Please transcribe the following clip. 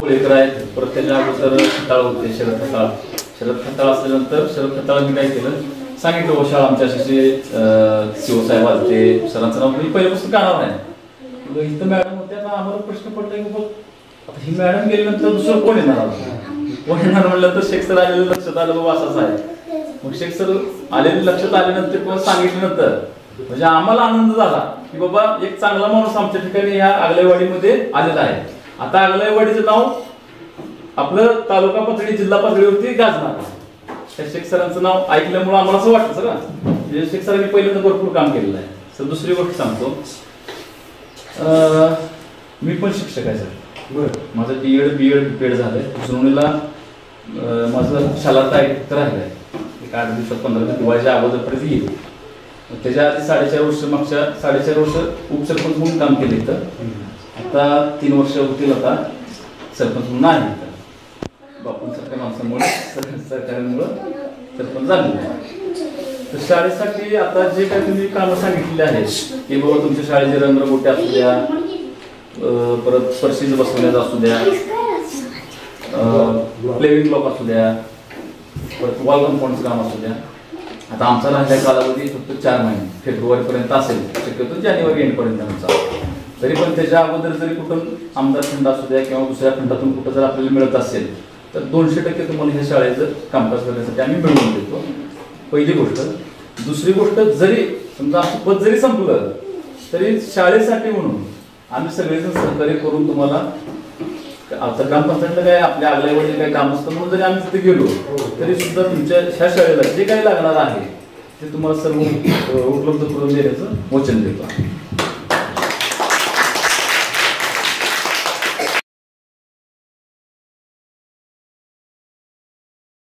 पुळेकर आहेत, परत त्याच्या अगोदर खताळ होते, शरद खताळ असल्यानंतर शरद खताळ मी काय केलं, सांगितलं शाळा आमच्या शिवसाहेब आलते, सरांचं नाव मी पहिल्यापासून कानावर आहे. इथं मॅडम होत्या ना, आम्हाला प्रश्न पडला की आता ही मॅडम गेल्यानंतर दुसरं कोण येणार, कोण येणार म्हणलं तर शेख सर आलेलं लक्षात आलं बाबा असंच आहे. मग शेख सर आलेलं लक्षात आल्यानंतर किंवा सांगितल्यानंतर म्हणजे आम्हाला आनंद झाला की बाबा एक चांगला माणूस आमच्या ठिकाणी ह्या आगलाईवाडीमध्ये आलेला आहे. आता आगलाईवाडीचं नाव आपलं तालुका पातळी जिल्हा पातळीवरती गाजणार. त्या शेख सरांचं नाव ऐकल्यामुळे आम्हाला असं वाटतं सर म्हणजे शेख सरांनी पहिल्यांदा भरपूर काम केलेलं आहे. सर दुसरी गोष्ट सांगतो, मी पण शिक्षक आहे सर. माझं D.Ed B.Ed B.Ed झालंय. सुरुवातीला माझं शालार्थ आहे तर राहिलंय एक 8 दिवसात 15 दिवस दिवाळीच्या अगोदरपर्यंत येईल. त्याच्या आधी 4.5 वर्ष मागच्या 4.5 वर्ष उपसरपंच म्हणून काम केलं इथं. आता 3 वर्ष होतील आता सरपंच म्हणून आहे इथं. बापूंसारख्या माणसामुळे सरकारमुळं सरपंच झालेलं आहे. तर शाळेसाठी आता जे काही तुम्ही कामं सांगितलेली आहेत की बाबा तुमच्या शाळेचे रंगरगोटे असू द्या, परत फरशीज बसवण्याचं असू द्या, प्लेविंग ब्लॉक असू द्या, परत वॉल कंपाऊंडचं काम असू द्या. आता आमचा राहिला कालावधी फक्त 4 महिने, फेब्रुवारीपर्यंत असेल, शक्यतो जानेवारी एंडपर्यंत आमचा. तरी पण त्याच्या अगोदर जरी कुठून आमदार खंड असू द्या किंवा दुसऱ्या खंडातून कुठं जर आपल्याला मिळत असेल तर 200% तुम्हाला ह्या शाळेचं कामकाज करण्यासाठी आम्ही मिळवून देतो. पहिली गोष्ट. दुसरी गोष्ट, जरी समजा आमचं पद जरी संपलं तरी शाळेसाठी म्हणून आम्ही सगळेजण सहकार्य करून तुम्हाला आता ग्रामपंचायतला काय आपल्या आगलाईवाडीला काय काम असतं म्हणून जरी आम्ही तिथे गेलो तरी सुद्धा तुमच्या ह्या शाळेला जे काही लागणार आहे ते तुम्हाला सर्व उपलब्ध करून देण्याचं वचन देतो.